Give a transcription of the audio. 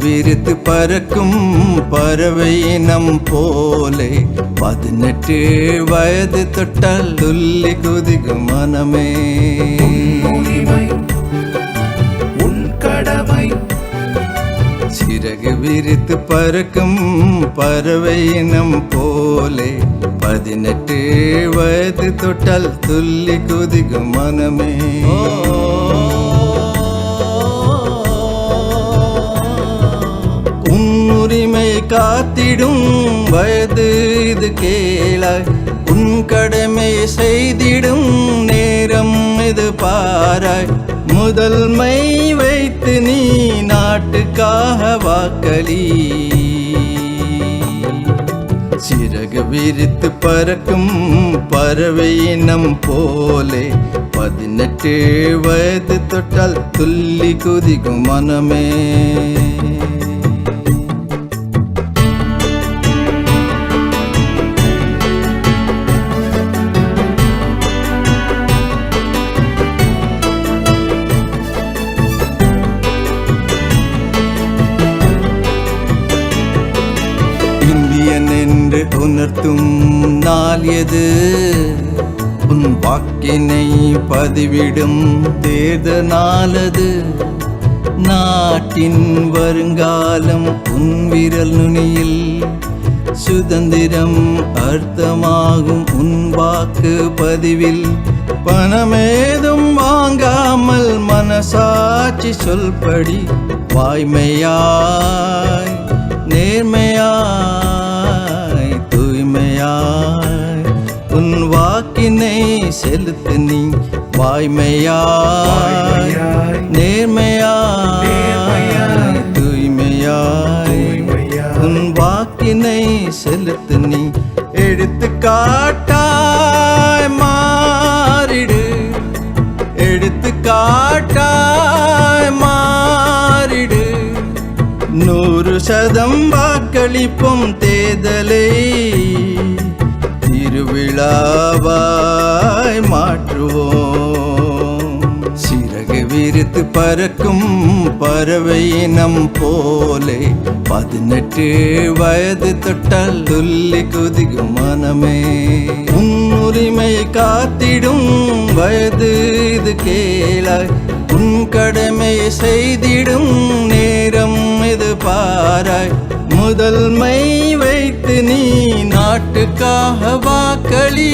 விரித்து பறக்கும் பறவை இனம் போலே 18 வயது தொட்டால் துள்ளி குதிக்கும் மனமே. உன் கடமை சிறகு விரித்து பறக்கும் பறவை இனம் போலே 18 வயது தொட்டால் துள்ளி குதிக்கும் மனமே. உன்னுரிமை காத்திடும் வயது இது கேளாய், உன் கடமை செய்திடும் நேரம் இது பாராய். முதல்மை வைத்து நீ நாட்டுக்காக வாக்களி. சிறகு விரித்து பறக்கும் பறவை இனம் போலே 18 வயது தொட்டால் துள்ளி குதிக்கும் மனமே. இந்தியன் என்று உணர்த்தும் நாள் எது? உன் வாக்கினை பதிவிடும் தேர்தல் நாளது. நாட்டின் வருங்காலம் உன் விரல் நுனியில், சுதந்திரம் அர்த்தமாகும் உன் வாக்கு பதிவில். பணமேதும் வாங்காமல் மனசாட்சி சொல்படி வாய்மையாய் நேர்மையாய் தூய்மையாய் உன் வாக்கினை செலுத்து நீ. வாய்மையாய் நேர்மையாய் தூய்மையாய் உன் வாக்கினை செலுத்து நீ. எடுத்துக்காட்டாய் மாறிடு, எடுத்துக்காட்டாய் மாறிடு. 100% வாக்களிப்போம் தேர்தலை திருவிழாவாய் மாற்றுவோம். சிறகு விரித்து பறக்கும் பறவை இனம் போலே 18 வயது தொட்டால் துள்ளி குதிக்கும் மனமே. உன்னுரிமை காத்திடும் வயது இது கேளாய், உன் கடமை செய்திடும் நேரம் இது பாராய். முதல்மை வைத்து நீ நாட்டுக்காக வாக்களி.